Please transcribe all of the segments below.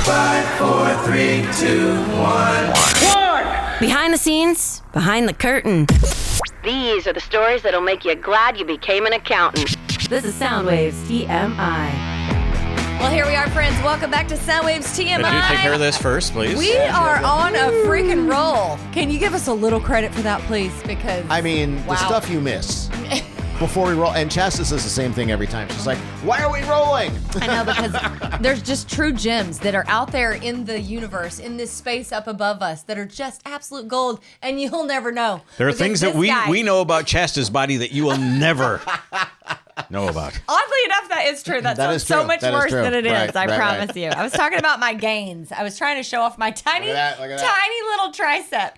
5, 4, 3, 2, 1. Behind the scenes, behind the curtain. These are the stories that'll make you glad you became an accountant. This is Soundwaves TMI. Well, here we are, friends. Welcome back to Soundwaves TMI. Could you take care of this first, please? We are on a freaking roll. Can you give us a little credit for that, please? Because I mean, the stuff you miss before we roll. And CHASTA says the same thing every time. She's like, why are we rolling? I know, because there's just true gems that are out there in the universe, in this space up above us, that are just absolute gold, and you'll never know. There are Because things that this guy- we know about Chasta's body that you will never know about. Oddly enough, that is true. That sounds is so true. much That is worse true. than it is. Right, I right, promise right. you. I was talking about my gains. I was trying to show off my tiny, Look at that. tiny little tricep.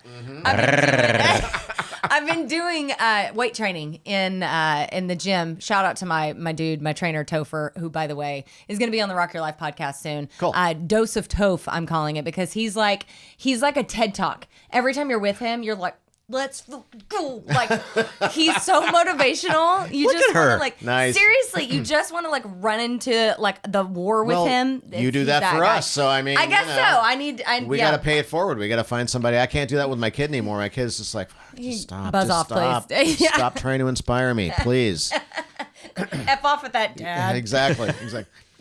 I've been doing weight training in the gym. Shout out to my dude, my trainer Topher, who, by the way, is going to be on the Rock Your Life podcast soon. Cool. Dose of Toph, I'm calling it, because he's like a TED Talk. Every time you're with him, you're like, let's go. Like, he's so motivational. You Look just at her. want to like, Nice. seriously, you just want to like run into like the war with him. You do He's that for guy. us, so I mean, I guess you so. know, we got to pay it forward. We got to find somebody. I can't do that with my kid anymore. My kid's just like, just stop, buzz just off, stop, please. Yeah. stop trying to inspire me, please. F off with that, Dad. Exactly.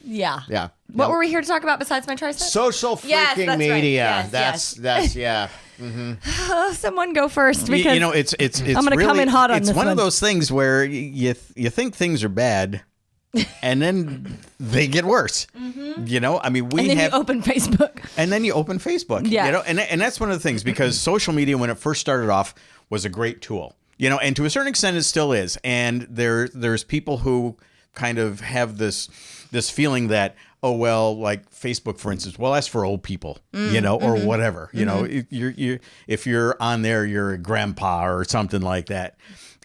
Yeah. Yeah. What were we here to talk about besides my tricep? Social freaking Yes, that's right. media. Yes, That's yeah. Oh, someone go first, because You know, it's I'm gonna really, come in hot on it's this one of one. those things where you think things are bad, and then they get worse. You know, I mean, and then you open Facebook. and then you open Facebook. Yeah. You know, and that's one of the things, because social media, when it first started off, was a great tool. You know, and to a certain extent, it still is. And there's people who kind of have this feeling that, oh, well, like Facebook, for instance, well, that's for old people, you know, or whatever. You know, if you're on there, you're a grandpa or something like that.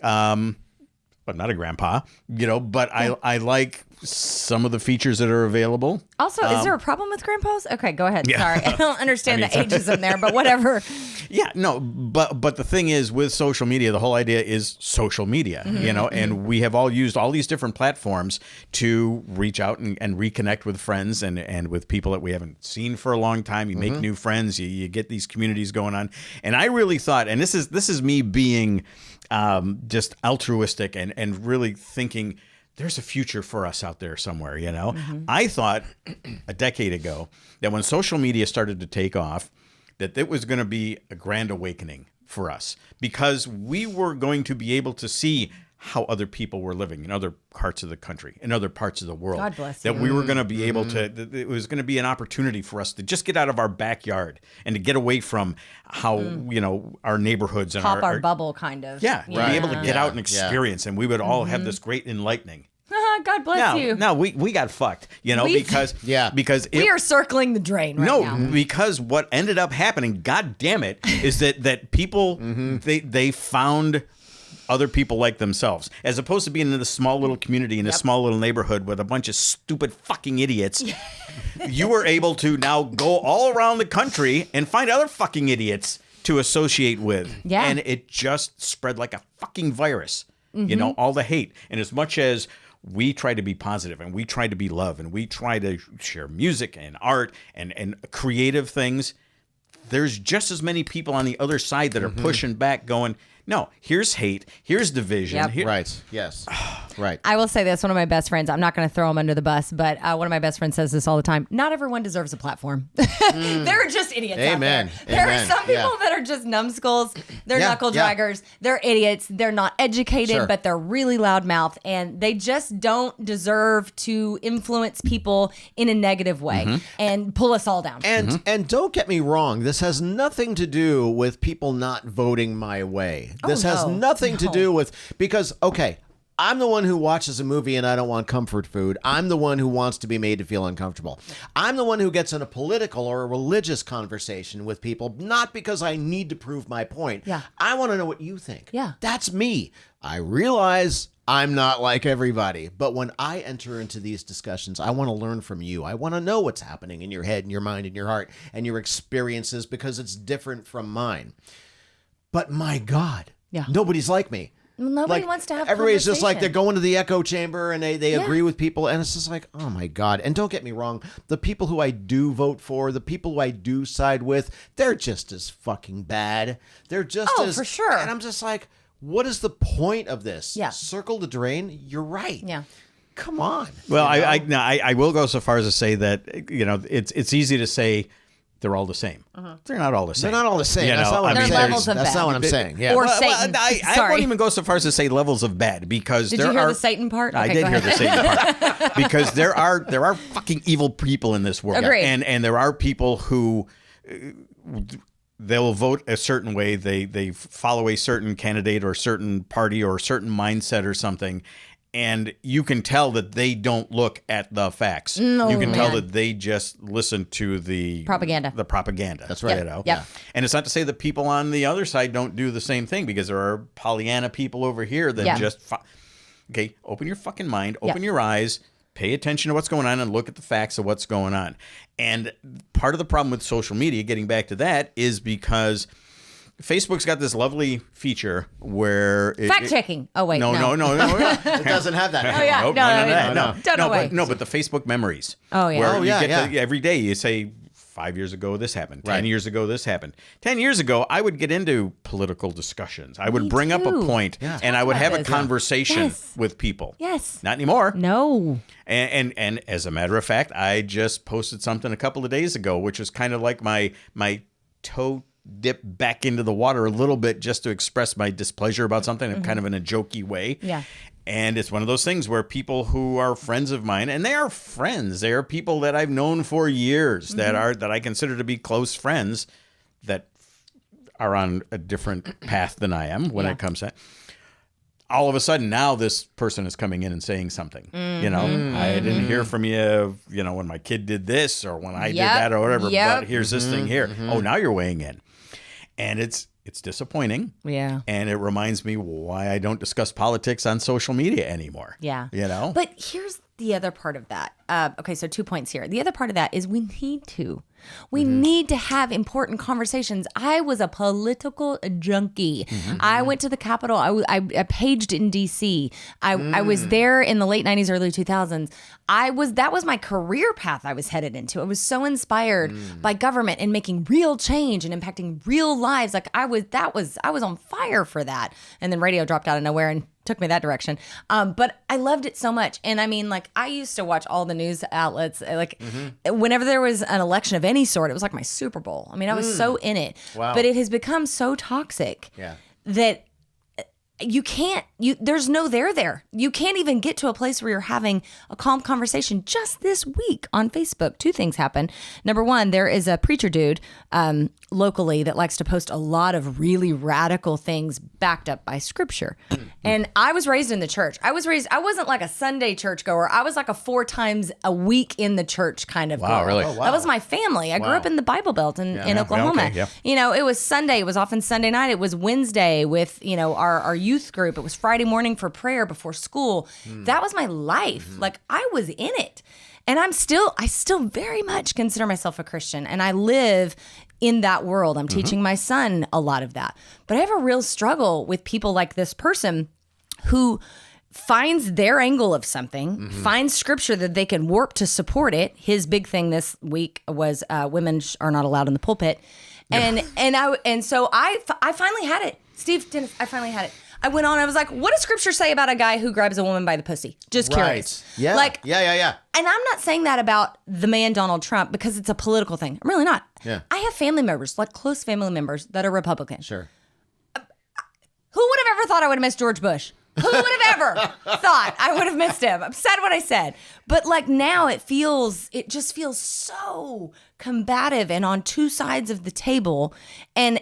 But not a grandpa, you know, but I like some of the features that are available. Also, is there a problem with grandpas? Okay, go ahead. Yeah. Sorry, I don't understand the ageism there, but whatever. Yeah, no, but the thing is, with social media, the whole idea is social media, you know, and we have all used all these different platforms to reach out and reconnect with friends and with people that we haven't seen for a long time. You make new friends, you get these communities going on. And I really thought, and this is me being just altruistic and really thinking, there's a future for us out there somewhere, you know? I thought a decade ago that when social media started to take off, that it was going to be a grand awakening for us, because we were going to be able to see how other people were living in other parts of the country, in other parts of the world. God bless that you. we were going to be able to, that it was going to be an opportunity for us to just get out of our backyard and to get away from how, you know, our neighborhoods and Pop our bubble, kind of. yeah, to be able to get out and Yeah. experience, and we would all have this great enlightening. God bless you. No, we got fucked, you know, because We are circling the drain right now. because what ended up happening, God damn it, is that people they found other people like themselves, as opposed to being in this small little community in a small little neighborhood with a bunch of stupid fucking idiots. You were able to now go all around the country and find other fucking idiots to associate with. Yeah. And it just spread like a fucking virus. You know, all the hate. And as much as we try to be positive and we try to be love and we try to share music and art and creative things, there's just as many people on the other side that are pushing back, going, no, here's hate, here's division. Yep. Right. Yes. Right. I will say this, one of my best friends, I'm not going to throw him under the bus, but one of my best friends says this all the time. Not everyone deserves a platform. There are just idiots Amen. out there. There are Amen. some people Yeah. that are just numbskulls. They're Yeah, knuckle yeah. draggers. They're idiots. They're not educated, Sure. but they're really loudmouth, and they just don't deserve to influence people in a negative way and pull us all down. And don't get me wrong, this has nothing to do with people not voting my way. This has nothing to do with, because, okay, I'm the one who watches a movie and I don't want comfort food. I'm the one who wants to be made to feel uncomfortable. I'm the one who gets in a political or a religious conversation with people, not because I need to prove my point. Yeah. I want to know what you think. Yeah. That's me. I realize I'm not like everybody, but when I enter into these discussions, I want to learn from you. I want to know what's happening in your head and your mind and your heart and your experiences, because it's different from mine. But my God, Yeah. nobody's like me. Nobody wants to have everybody's just like, they're conversation. going to the echo chamber and they agree with people. And it's just like, oh my God. And don't get me wrong. The people who I do vote for, the people who I do side with, they're just as fucking bad. They're just as... for sure. And I'm just like, what is the point of this? Yeah. Circle the drain? You're right. Yeah. Come on. Well, I will go so far as to say that, it's easy to say they're all the same. They're not all the same. They're not all the same. You That's know, not what I I'm mean, saying. levels of That's bad. not what I'm saying. Yeah. Or Well, Satan. I Sorry. won't even go so far as to say levels of bad, because Did there you hear are the Satan part? I Okay, did go hear ahead. the Satan part, because there are fucking evil people in this world, Agreed. and there are people who they'll vote a certain way, they follow a certain candidate or certain party or certain mindset or something. And you can tell that they don't look at the facts. No, you can tell man. that they just listen to the Propaganda. The propaganda. That's right. You know? Yep. And it's not to say that people on the other side don't do the same thing, because there are Pollyanna people over here that Yeah. just, okay, open your fucking mind, open Yeah. your eyes, pay attention to what's going on, and look at the facts of what's going on. And part of the problem with social media, getting back to that, is because Facebook's got this lovely feature where Fact checking. Oh, wait. No. It doesn't have that. Oh, yeah. Nope, No. Don't no, away. but the Facebook memories. Oh, yeah. Where Oh, you yeah, get yeah. every day you say, 5 years ago this happened. 10 Right. years ago this happened. 10 years ago, I would get into political discussions. I would Me bring up a too. point, Yeah. and I would about have a this. conversation Yes. with people. Yes. Not anymore. No. And as a matter of fact, I just posted something a couple of days ago, which was kind of like my toe dip back into the water a little bit, just to express my displeasure about something, kind of in a jokey way. Yeah. And it's one of those things where people who are friends of mine, and they are friends, they are people that I've known for years, that I consider to be close friends, that are on a different path than I am when Yeah. it comes to that. All of a sudden, now this person is coming in and saying something. You know, I didn't hear from you, when my kid did this or when I did Yep. that or whatever, Yep. but here's this thing here. Oh, now you're weighing in. And it's disappointing. Yeah. And it reminds me why I don't discuss politics on social media anymore. Yeah. You know? But here's the other part of that. Okay, so 2 points here. The other part of that is we need to. We need to have important conversations. I was a political junkie. I went to the Capitol. I paged in D.C. I was there in the late 90s, early 2000s. That was my career path I was headed into. I was so inspired by government and making real change and impacting real lives. Like I was on fire for that. And then radio dropped out of nowhere and took me that direction. But I loved it so much. And I mean, like, I used to watch all the news outlets. Like, whenever there was an election of any sort, it was like my Super Bowl. I mean, I was so in it. Wow. But it has become so toxic Yeah. that there's no there. You can't even get to a place where you're having a calm conversation. Just this week on Facebook, 2 things happened. Number one, there is a preacher dude locally that likes to post a lot of really radical things backed up by scripture. And I was raised in the church. I wasn't like a Sunday church goer. I was like a 4 times a week in the church kind of Wow, girl. really? Oh, wow. That was my family. I grew up in the Bible Belt in Oklahoma. okay, yeah. You know, it was Sunday. It was often Sunday night. It was Wednesday with, our youth group. It was Friday morning for prayer before school. That was my life. Like I was in it. And I still very much consider myself a Christian, and I live in that world. I'm teaching my son a lot of that. But I have a real struggle with people like this person who finds their angle of something, finds scripture that they can warp to support it. His big thing this week was women are not allowed in the pulpit. So I finally had it. Steve, Dennis, I finally had it. I went on, I was like, what does scripture say about a guy who grabs a woman by the pussy? Just curious. Right. Yeah. Like, Yeah. and I'm not saying that about the man Donald Trump because it's a political thing. I'm really not. Yeah. I have family members, like close family members that are Republican. Sure. Who would have ever thought I would have missed George Bush? Who would have ever thought I would have missed him? I've said what I said. But like now it just feels so combative and on 2 sides of the table. And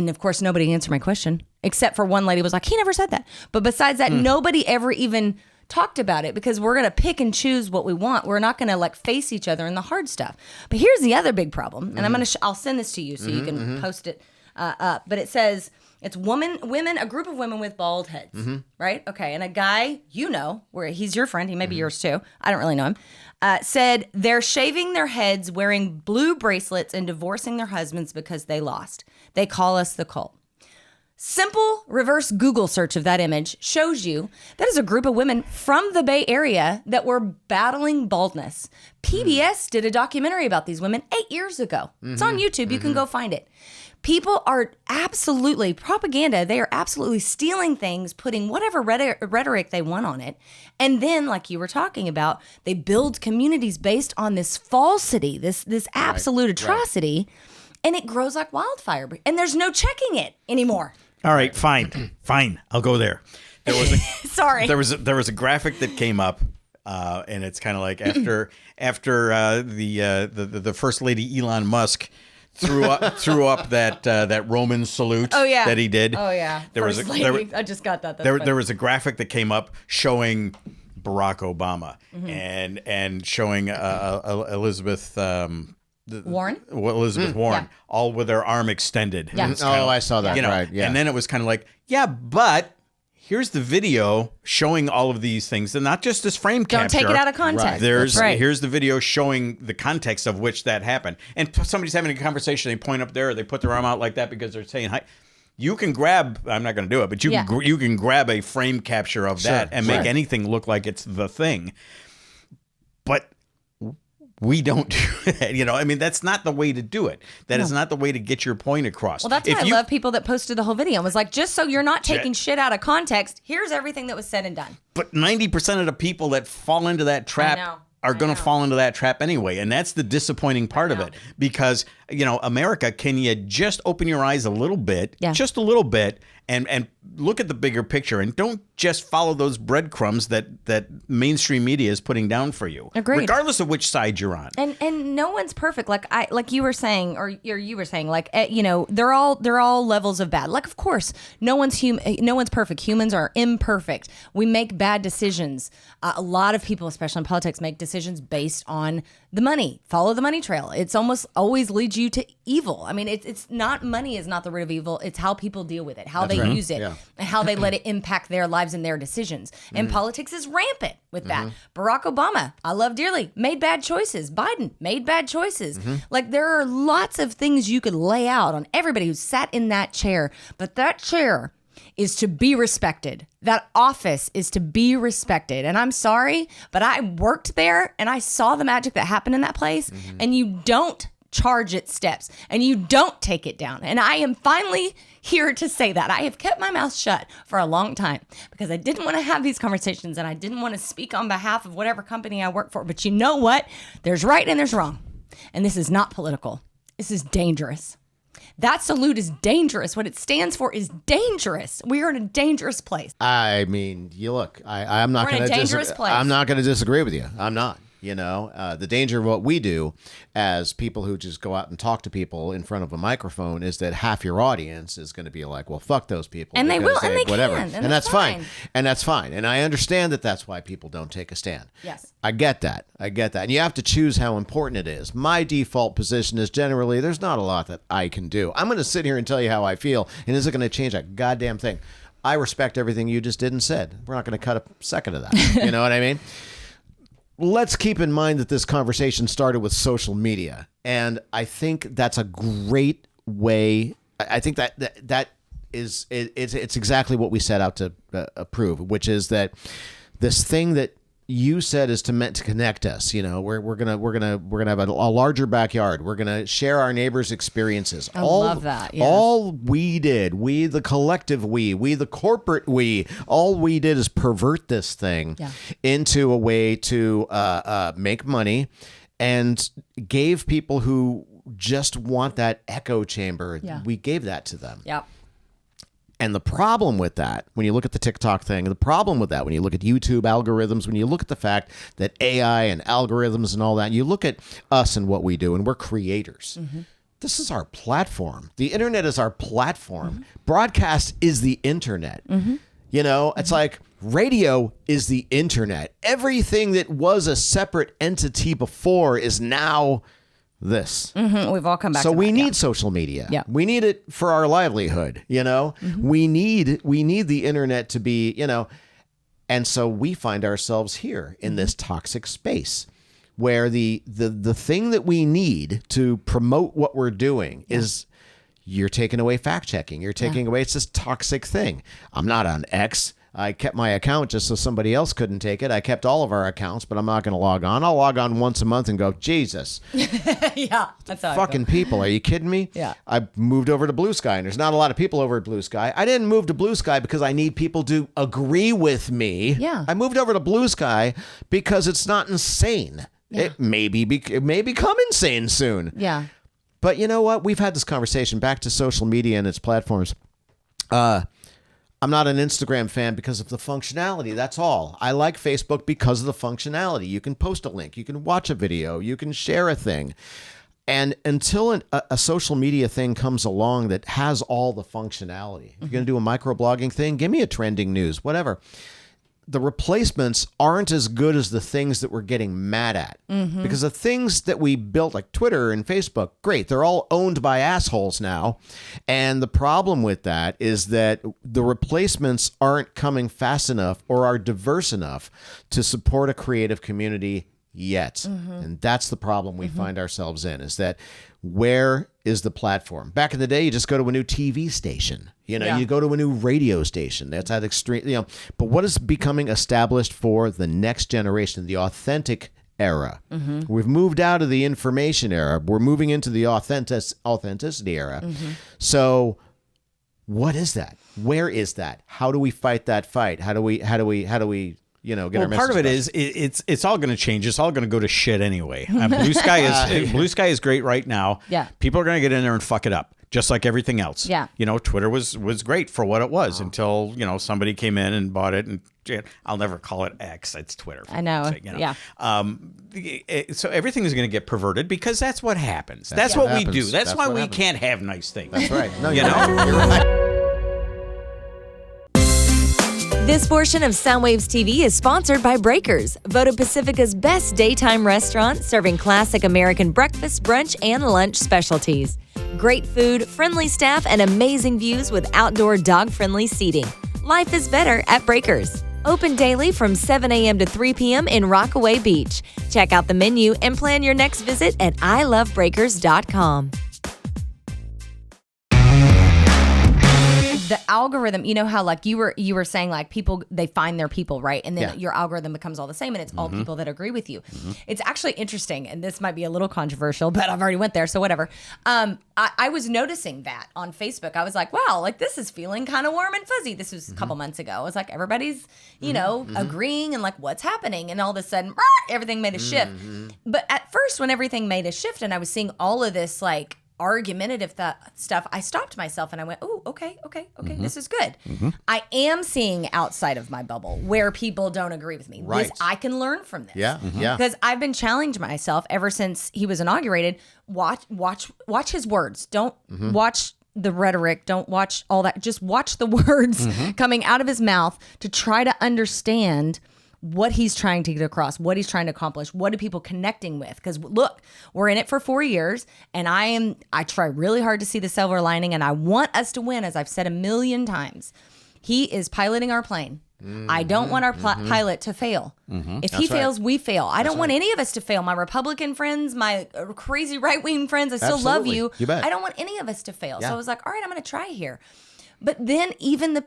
of course, nobody answered my question except for one lady was like, he never said that. But besides that, nobody ever even talked about it because we're going to pick and choose what we want. We're not going to like face each other in the hard stuff. But here's the other big problem. And I'll send this to you so you can post it up. But it says, it's women, a group of women with bald heads, right? Okay, and a guy, where he's your friend, he may be yours too, I don't really know him, said they're shaving their heads, wearing blue bracelets, and divorcing their husbands because they lost. They call us the cult. Simple reverse Google search of that image shows you that is a group of women from the Bay Area that were battling baldness. PBS did a documentary about these women 8 years ago. It's on YouTube. You can go find it. People are absolutely propaganda. They are absolutely stealing things, putting whatever rhetoric they want on it. And then, like you were talking about, they build communities based on this falsity, this absolute atrocity, and it grows like wildfire. And there's no checking it anymore. All right, fine. I'll go there. There was Sorry. There was a graphic that came up, and it's kind of like after the First Lady Elon Musk threw up that Roman salute that he did. Oh yeah. I just got that. There was a graphic that came up showing Barack Obama and showing Elizabeth. Warren? Elizabeth Warren, all with their arm extended. Yeah. I saw that. Right. Yeah. And then it was kind of like, yeah, but here's the video showing all of these things, and not just as frame capture. Don't take it out of context. Right. Here's the video showing the context of which that happened. And somebody's having a conversation, they point up there, they put their arm out like that because they're saying hi. You can grab, I'm not going to do it, but you can grab a frame capture of that and make anything look like it's the thing. But we don't do that. I mean, that's not the way to do it. That is not the way to get your point across. Well, that's why I love people that posted the whole video and was like, just so you're not taking shit out of context, here's everything that was said and done. But 90% of the people that fall into that trap are going to fall into that trap anyway. And that's the disappointing part of it. Because, America, can you just open your eyes a little bit, just a little bit, and look at the bigger picture and don't just follow those breadcrumbs that mainstream media is putting down for you. Agreed. Regardless of which side you're on. And no one's perfect. Like you were saying, or you were saying, they're all levels of bad. Like, of course, no one's perfect. Humans are imperfect. We make bad decisions. A lot of people, especially in politics, make decisions based on the money. Follow the money trail. It's almost always leads you to evil. I mean, it's not, money is not the root of evil. It's how people deal with it, how they use it, and how they let it impact their lives and their decisions. And politics is rampant with that. Barack Obama, I love dearly, made bad choices. Biden made bad choices. Like, there are lots of things you could lay out on everybody who sat in that chair, but that chair is to be respected. That office is to be respected. And I'm sorry, but I worked there and I saw the magic that happened in that place. And you don't charge its steps and you don't take it down. And I am finally here to say that. I have kept my mouth shut for a long time because I didn't want to have these conversations and I didn't want to speak on behalf of whatever company I work for. But you know what? There's right and there's wrong. And this is not political. This is dangerous. That salute is dangerous. What it stands for is dangerous. We are in a dangerous place. I mean, you look, I'm not going to disagree with you. I'm not. The danger of what we do as people who just go out and talk to people in front of a microphone is that half your audience is going to be like, well, fuck those people. And they will, and they whatever. can. And that's fine. And that's fine. And I understand that that's why people don't take a stand. Yes. I get that. And you have to choose how important it is. My default position is generally there's not a lot that I can do. I'm going to sit here and tell you how I feel, and is it going to change a goddamn thing? I respect everything you just did and said. We're not going to cut a second of that. You know what I mean? Let's keep in mind that this conversation started with social media, and I think that's a great way. I think that is it's exactly what we set out to prove, which is that this thing that you said is meant to connect us. We're gonna have a larger backyard. We're gonna share our neighbors' experiences. I love that. Yes. All we did, we the collective, we the corporate, all we did is pervert this thing into a way to make money, and gave people who just want that echo chamber. We gave that to them. Yep. And the problem with that, when you look at the TikTok thing, the problem with that, when you look at YouTube algorithms, when you look at the fact that AI and algorithms and all that, you look at us and what we do, and we're creators. This is our platform. The internet is our platform. Broadcast is the internet. It's like radio is the internet. Everything that was a separate entity before is now this. We've all come back. So to we that, need social media. Yeah. We need it for our livelihood. We need the internet to be, and so we find ourselves here in this toxic space where the thing that we need to promote what we're doing is, you're taking away fact checking. You're taking away, it's this toxic thing. I'm not on X. I kept my account just so somebody else couldn't take it. I kept all of our accounts, but I'm not going to log on. I'll log on once a month and go, Jesus. Yeah, that's how Fucking people. Are you kidding me? Yeah. I moved over to Blue Sky, and there's not a lot of people over at Blue Sky. I didn't move to Blue Sky because I need people to agree with me. Yeah. I moved over to Blue Sky because it's not insane. Yeah. It may become insane soon. Yeah. But you know what? We've had this conversation back to social media and its platforms. I'm not an Instagram fan because of the functionality. That's all. I like Facebook because of the functionality. You can post a link. You can watch a video. You can share a thing. And until a social media thing comes along that has all the functionality, if you're going to do a microblogging thing, give me a trending news, whatever. The replacements aren't as good as the things that we're getting mad at. Because the things that we built, like Twitter and Facebook, great. They're all owned by assholes now. And the problem with that is that the replacements aren't coming fast enough or are diverse enough to support a creative community yet. And that's the problem we find ourselves in, is that where is the platform? Back in the day, you just go to a new TV station. You go to a new radio station. That's that extreme, but what is becoming established for the next generation, the authentic era? We've moved out of the information era. We're moving into the authenticity era. So what is that? Where is that? How do we fight that fight? How do we get our message part of it across? is it's all going to change. It's all going to go to shit anyway. Blue Sky is great right now. Yeah. People are going to get in there and fuck it up, just like everything else. Yeah. Twitter was great for what it was until somebody came in and bought it, and I'll never call it X. It's Twitter. I know. Yeah. So everything is going to get perverted because that's what happens. That's what we do. That's why we can't have nice things. That's right. No, You're right. This portion of Soundwaves TV is sponsored by Breakers, voted Pacifica's best daytime restaurant, serving classic American breakfast, brunch, and lunch specialties. Great food, friendly staff, and amazing views with outdoor dog-friendly seating. Life is better at Breakers. Open daily from 7 a.m. to 3 p.m. in Rockaway Beach. Check out the menu and plan your next visit at ilovebreakers.com. The algorithm, how like you were saying, like people, they find their people, right? And then your algorithm becomes all the same, and it's all people that agree with you. It's actually interesting, and this might be a little controversial, but I've already went there, so whatever. I was noticing that on Facebook. I was like, wow, like this is feeling kind of warm and fuzzy. This was a couple months ago. I was like, everybody's, agreeing and like what's happening, and all of a sudden, everything made a shift. But at first, when everything made a shift, and I was seeing all of this like argumentative stuff, I stopped myself and I went, oh, okay, this is good. I am seeing outside of my bubble where people don't agree with me. Right. I can learn from this. Yeah. Because I've been challenging myself ever since he was inaugurated. Watch his words. Don't watch the rhetoric. Don't watch all that. Just watch the words coming out of his mouth to try to understand what he's trying to get across, what he's trying to accomplish, what are people connecting with? Because look, we're in it for 4 years, and I try really hard to see the silver lining, and I want us to win, as I've said a million times. He is piloting our plane. I don't want our pilot to fail. If he fails, we fail. I don't want any of us to fail. My Republican friends, my crazy right-wing friends, I still love you. You bet. I don't want any of us to fail. So I was like, all right, I'm going to try here. But then even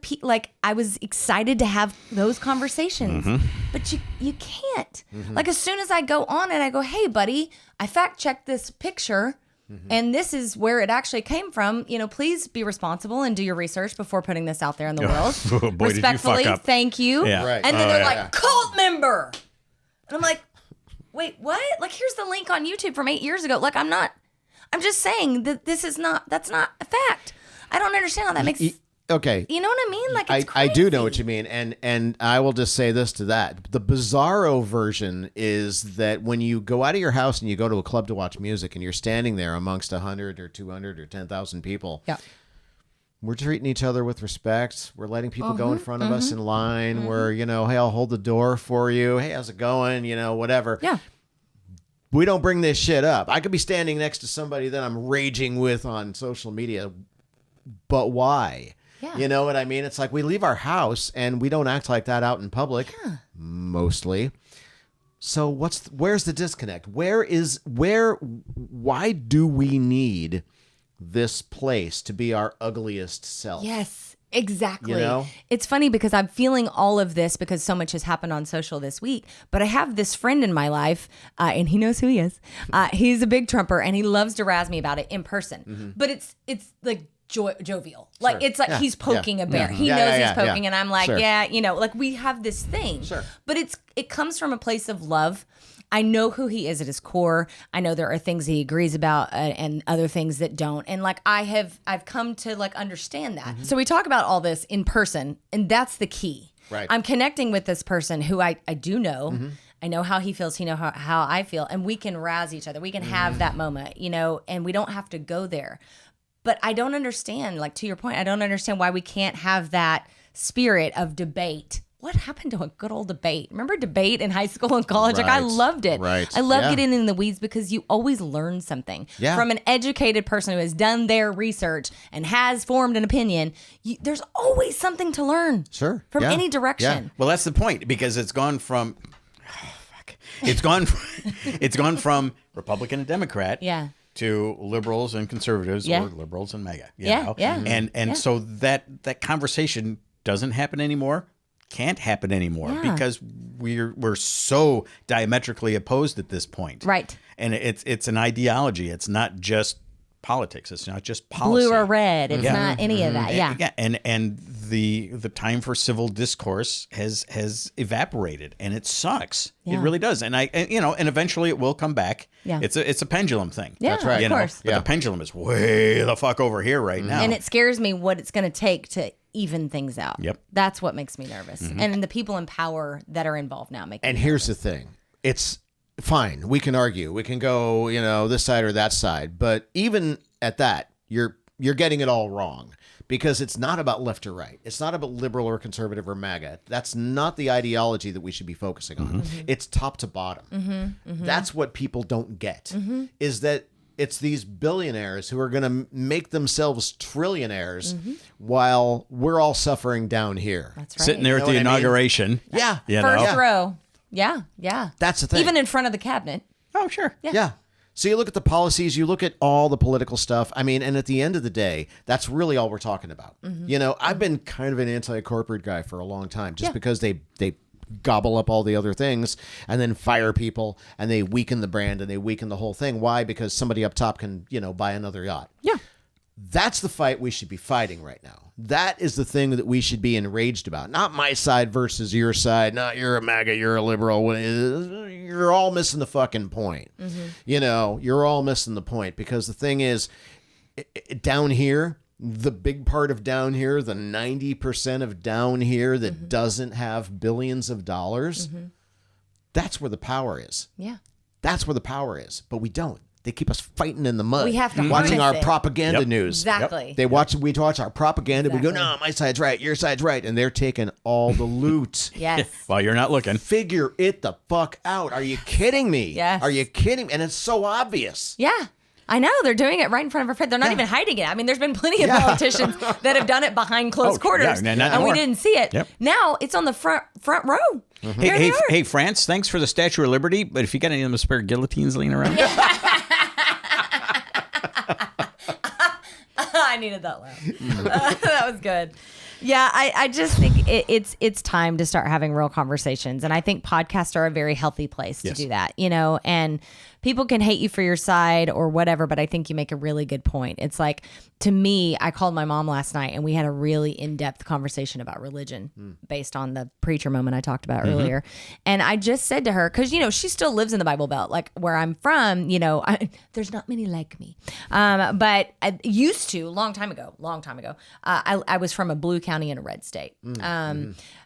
I was excited to have those conversations, but you can't. Like as soon as I go on and I go, hey buddy, I fact checked this picture and this is where it actually came from. Please be responsible and do your research before putting this out there in the world. Boy, Respectfully, did you fuck up. thank you. Yeah. Right. And then they're like, cult member. And I'm like, wait, what? Like here's the link on YouTube from 8 years ago. Like I'm just saying that that's not a fact. I don't understand how that makes Okay. You know what I mean? Like it's I do know crazy. what you mean, and I will just say this to that. The bizarro version is that when you go out of your house and you go to a club to watch music and you're standing there amongst 100 or 200 or 10,000 people, we're treating each other with respect. We're letting people go in front of us in line. We're, hey, I'll hold the door for you. Hey, how's it going? Whatever. Yeah. We don't bring this shit up. I could be standing next to somebody that I'm raging with on social media, but why? Yeah. You know what I mean? It's like we leave our house and we don't act like that out in public, mostly. So where's the disconnect? Why do we need this place to be our ugliest self. Yes, exactly. You know? It's funny because I'm feeling all of this because so much has happened on social this week. But I have this friend in my life, and he knows who he is. He's a big Trumper, and he loves to razz me about it in person. But it's like jovial. Like it's like he's poking a bear. He knows he's poking, and I'm like, like we have this thing. But it comes from a place of love. I know who he is at his core. I know there are things he agrees about and other things that don't. And like I've come to like understand that. So we talk about all this in person, and that's the key. Right. I'm connecting with this person who I do know. I know how he feels. He knows how I feel. And we can razz each other. We can have that moment, and we don't have to go there. But I don't understand, like to your point, I don't understand why we can't have that spirit of debate. What happened to a good old debate? Remember debate in high school and college? Like I loved it. Right. I love getting in the weeds because you always learn something from an educated person who has done their research and has formed an opinion. There's always something to learn. Sure. From Yeah. any direction. Yeah. Well, that's the point, because it's gone from it's gone from Republican and Democrat to liberals and conservatives or liberals and MAGA. You know? And so that conversation doesn't happen anymore. Can't happen anymore because we're so diametrically opposed at this point. Right. And it's an ideology. It's not just politics. It's not just policy. Blue or red. It's not any of that. Yeah. And the time for civil discourse has evaporated, and it sucks. It really does. And and eventually it will come back. Yeah. It's a pendulum thing. Yeah, That's right. of course. But the pendulum is way the fuck over here right now. And it scares me what it's going to take to even things out. Yep. That's what makes me nervous. And the people in power that are involved now make me And nervous. here's the thing. It's fine. We can argue. We can go, this side or that side. But even at that, you're getting it all wrong, because it's not about left or right. It's not about liberal or conservative or MAGA. That's not the ideology that we should be focusing on. It's top to bottom. That's what people don't get, is that it's these billionaires who are going to make themselves trillionaires while we're all suffering down here. That's right. Sitting there at the inauguration. Yeah. First row. Yeah. That's the thing. Even in front of the cabinet. Oh, sure. Yeah. So you look at the policies, you look at all the political stuff. I mean, and at the end of the day, that's really all we're talking about. I've been kind of an anti-corporate guy for a long time, just because they gobble up all the other things and then fire people, and they weaken the brand and they weaken the whole thing. Why? Because somebody up top can, buy another yacht. Yeah. That's the fight we should be fighting right now. That is the thing that we should be enraged about. Not my side versus your side. Not you're a MAGA, you're a liberal. You're all missing the fucking point. You're all missing the point, because the thing is, down here, the big part of down here, the 90% of down here that doesn't have billions of dollars, that's where the power is. Yeah. That's where the power is. But we don't. They keep us fighting in the mud. We have to watching our harness it. propaganda news. Exactly. We watch our propaganda. Exactly. We go, no, my side's right, your side's right, and they're taking all the loot. Yes. While you're not looking. Figure it the fuck out. Are you kidding me? Yes. Are you kidding me? And it's so obvious. Yeah. I know. They're doing it right in front of our face. They're not even hiding it. I mean, there's been plenty of politicians that have done it behind closed quarters, not and anymore. we didn't see it. Yep. Now it's on the front row. Hey, France, thanks for the Statue of Liberty, but if you got any of them spare guillotines laying around. I needed that laugh. That was good. Yeah, I just think it's time to start having real conversations. And I think podcasts are a very healthy place to do that, and people can hate you for your side or whatever, but I think you make a really good point. It's like, to me, I called my mom last night and we had a really in-depth conversation about religion based on the preacher moment I talked about earlier. And I just said to her, because, she still lives in the Bible Belt, like where I'm from, there's not many like me. But I used to, long time ago, I was from a blue county in a red state.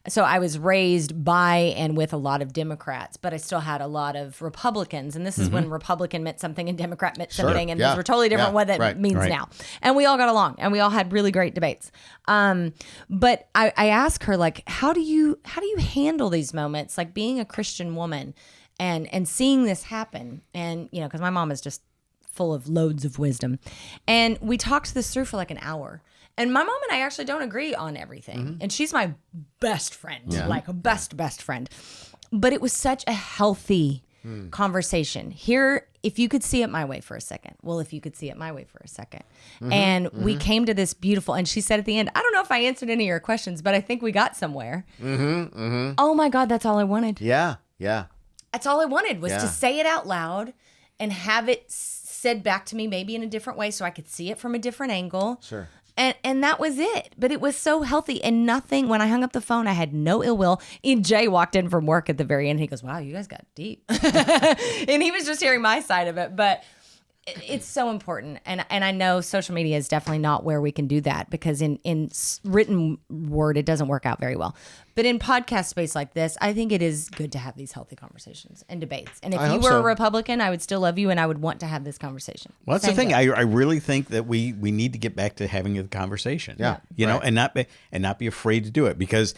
So I was raised by and with a lot of Democrats, but I still had a lot of Republicans. And this is when Republican meant something and Democrat meant something. And those were totally different what that means now. And we all got along and we all had really great debates. But I asked her, like, how do you handle these moments, like being a Christian woman and seeing this happen? And, because my mom is just full of loads of wisdom. And we talked this through for like an hour. And my mom and I actually don't agree on everything. And she's my best friend, like a best friend. But it was such a healthy conversation. Here if you could see it my way for a second. Well, if you could see it my way for a second. And we came to this beautiful, and she said at the end, I don't know if I answered any of your questions, but I think we got somewhere. Oh my God, that's all I wanted. Yeah. Yeah. That's all I wanted was to say it out loud and have it said back to me maybe in a different way so I could see it from a different angle. Sure. And that was it. But it was so healthy and nothing. When I hung up the phone, I had no ill will. And Jay walked in from work at the very end. He goes, wow, you guys got deep. And he was just hearing my side of it. But it's so important. And I know social media is definitely not where we can do that because in written word, it doesn't work out very well. But in podcast space like this, I think it is good to have these healthy conversations and debates. And if you were a Republican, I would still love you and I would want to have this conversation. Well, that's the thing. I really think that we need to get back to having the conversation. Yeah. You know, and not be afraid to do it because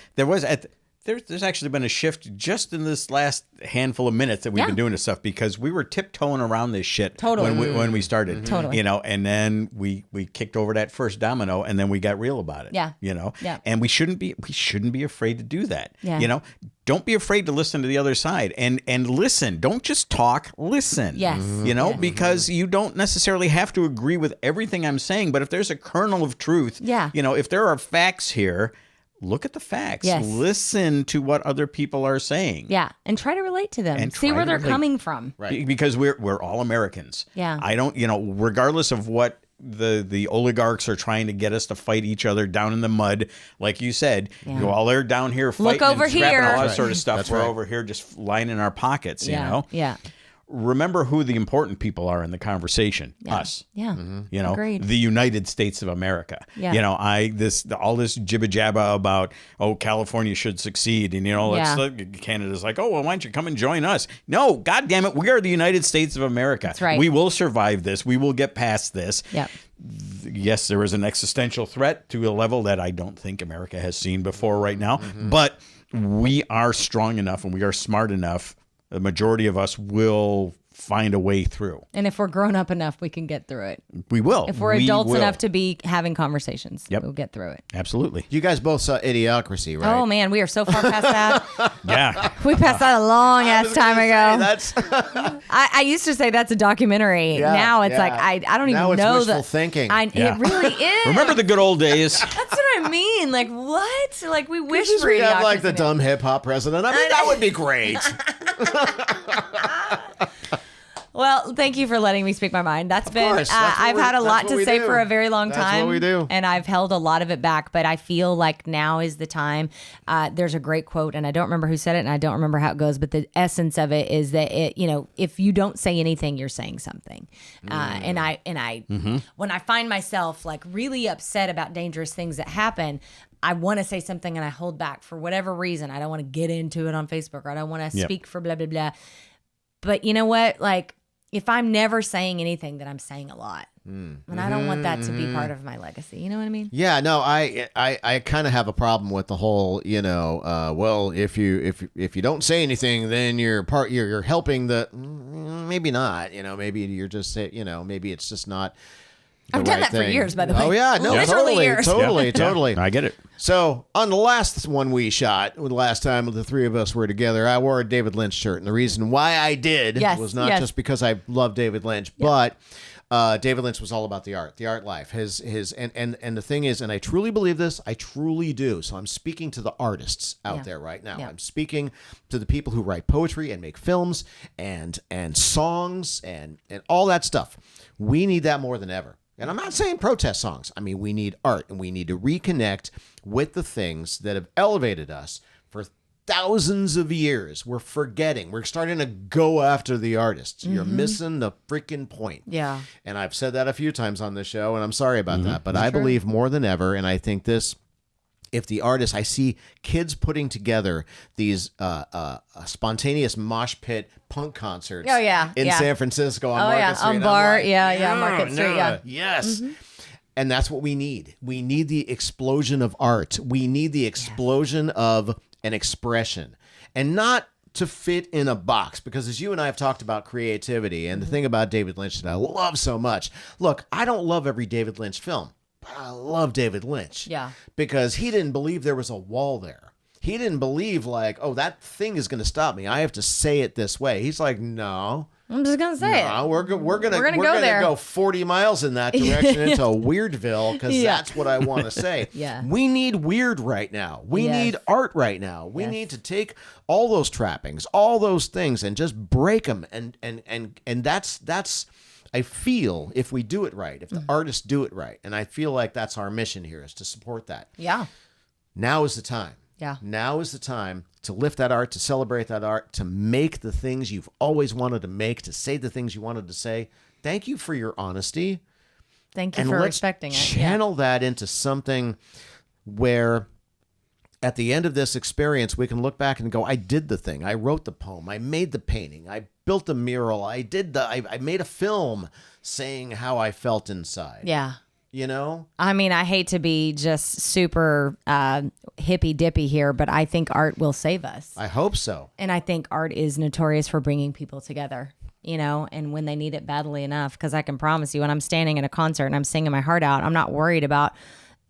there's actually been a shift just in this last handful of minutes that we've been doing this stuff because we were tiptoeing around this shit when we started. Totally. You know, and then we kicked over that first domino and then we got real about it. Yeah. You know? Yeah. And we shouldn't be afraid to do that. Yeah. You know? Don't be afraid to listen to the other side and listen. Don't just talk, listen. Yes. You know, because you don't necessarily have to agree with everything I'm saying, but if there's a kernel of truth, you know, if there are facts here, look at the facts. Yes. Listen to what other people are saying. Yeah, and try to relate to them. And see try where to they're relate. coming from. Right. Because we're all Americans. Yeah. I don't, you know, regardless of what the oligarchs are trying to get us to fight each other down in the mud, like you said, while they're down here fighting over and scrapping here. all that sort of stuff, That's we're right. over here just lining our pockets, you know? Yeah. Remember who the important people are in the conversation. Us. Yeah. You know, Agreed. the United States of America. Yeah. You know, all this jibba jabba about, California should succeed. And, you know, Canada's like, well, why don't you come and join us? No, God damn it. We are the United States of America. That's right. We will survive this. We will get past this. Yep. Yes, there is an existential threat to a level that I don't think America has seen before right now. But we are strong enough and we are smart enough. The majority of us will find a way through. And if we're grown up enough, we can get through it. We will. If we're adults enough to be having conversations, we'll get through it. Absolutely. You guys both saw Idiocracy, right? Oh, man, we are so far past that. Yeah. We passed that a long ass time ago. That's I used to say that's a documentary. Yeah, now it's yeah. like, I don't Now even it's know wishful thinking. It really is. Remember the good old days? That's what I mean. Like, what? Like, we wish Just for we have like the Idiocracy. dumb hip hop president. I mean, that would be great. Well, thank you for letting me speak my mind. That's been, course. That's what I've had a that's lot what to we say do. for a very long That's time. what we do. And I've held a lot of it back, but I feel like now is the time. There's a great quote, and I don't remember who said it, and I don't remember how it goes, but the essence of it is that if you don't say anything, you're saying something. And I, when I find myself like really upset about dangerous things that happen, I want to say something and I hold back for whatever reason. I don't want to get into it on Facebook or I don't want to speak for blah, blah, blah. But you know what? Like, if I'm never saying anything, then I'm saying a lot. And I don't want that to be part of my legacy. You know what I mean? Yeah, no, I kind of have a problem with the whole, well, if you don't say anything, then you're helping the, maybe not, maybe you're just, maybe it's just not. I've done that for years, by the way. Oh yeah, no, Literally years. totally. I get it. So on the last one we shot, the last time the three of us were together, I wore a David Lynch shirt, and the reason why I did was not just because I love David Lynch, but David Lynch was all about the art life. His and the thing is, and I truly believe this, I truly do. So I'm speaking to the artists out there right now. I'm speaking to the people who write poetry and make films and songs and all that stuff. We need that more than ever. And I'm not saying protest songs. I mean, we need art, and we need to reconnect with the things that have elevated us for thousands of years. We're forgetting. We're starting to go after the artists. You're missing the freaking point. Yeah. And I've said that a few times on this show, and I'm sorry about that. But I believe more than ever, and I think this, if the artists, I see kids putting together these spontaneous mosh pit punk concerts in San Francisco on Market Street. On Bar, Market Street, Yes. And that's what we need. We need the explosion of art. We need the explosion of an expression. And not to fit in a box, because as you and I have talked about creativity, and the thing about David Lynch that I love so much, look, I don't love every David Lynch film, but I love David Lynch. Yeah. Because he didn't believe there was a wall there. He didn't believe like, oh, that thing is going to stop me. I have to say it this way. He's like, no, I'm just gonna say it. We're gonna go 40 miles in that direction into Weirdville because that's what I want to say. Yeah. We need weird right now. We need art right now. We need to take all those trappings, all those things, and just break them. And that's. I feel if we do it right, if the artists do it right, and I feel like that's our mission here is to support that. Yeah. Now is the time. Yeah. Now is the time to lift that art, to celebrate that art, to make the things you've always wanted to make, to say the things you wanted to say. Thank you for your honesty. Thank you And for let's respecting it. channel that into something where at the end of this experience, we can look back and go, I did the thing. I wrote the poem. I made the painting. I built the mural. I made a film saying how I felt inside. Yeah. You know? I mean, I hate to be just super hippy dippy here, but I think art will save us. I hope so. And I think art is notorious for bringing people together, you know, and when they need it badly enough, because I can promise you when I'm standing in a concert and I'm singing my heart out, I'm not worried about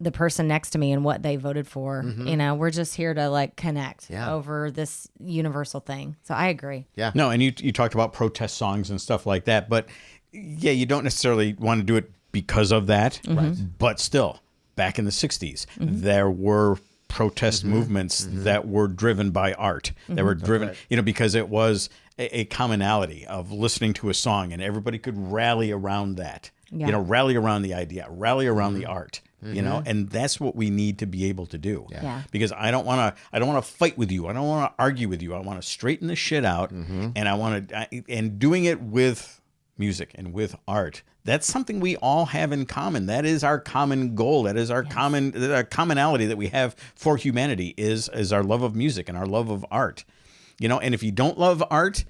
the person next to me and what they voted for. You know, we're just here to like connect over this universal thing. So I agree. Yeah. No, and you talked about protest songs and stuff like that, but yeah, you don't necessarily want to do it because of that. Right. But still, back in the 60s, there were protest movements that were driven by art, that were driven, you know, because it was a commonality of listening to a song and everybody could rally around that, you know, rally around the idea, rally around the art. You know, and that's what we need to be able to do. Yeah. Because I don't want to fight with you. I don't want to argue with you. I want to straighten the shit out, and I want to, and doing it with music and with art. That's something we all have in common. That is our common goal. That is our commonality that we have for humanity is our love of music and our love of art. You know, and if you don't love art,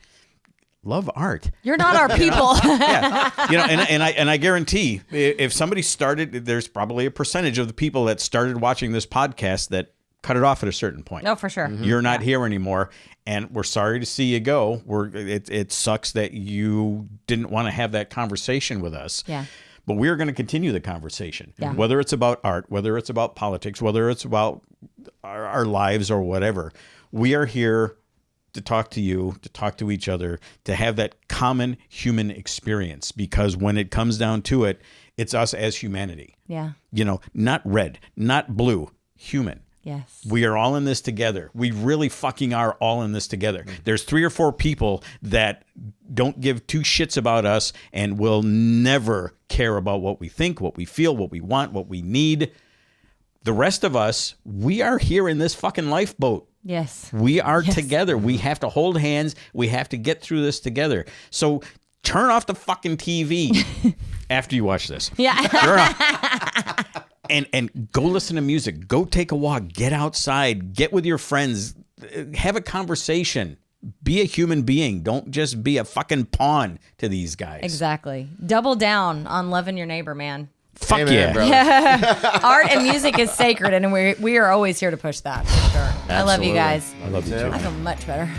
love art. You're not our people. Yeah, you know, and I guarantee if somebody started, there's probably a percentage of the people that started watching this podcast that cut it off at a certain point. No, for sure. You're not here anymore, and we're sorry to see you go. It sucks that you didn't want to have that conversation with us. Yeah. But we're going to continue the conversation, Yeah. whether it's about art, whether it's about politics, whether it's about our lives or whatever. We are here to talk to you, to talk to each other, to have that common human experience. Because when it comes down to it, it's us as humanity. Yeah. You know, not red, not blue, human. Yes. We are all in this together. We really fucking are all in this together. There's 3 or 4 people that don't give 2 shits about us and will never care about what we think, what we feel, what we want, what we need. The rest of us, we are here in this fucking lifeboat. Yes. We are together. We have to hold hands. We have to get through this together. So turn off the fucking TV after you watch this. Yeah. Turn off. And go listen to music. Go take a walk. Get outside. Get with your friends. Have a conversation. Be a human being. Don't just be a fucking pawn to these guys. Exactly. Double down on loving your neighbor, man. Fuck Amen, yeah. brother. Art and music is sacred, and we are always here to push that, for sure. I love you guys. I love you too. I feel much better.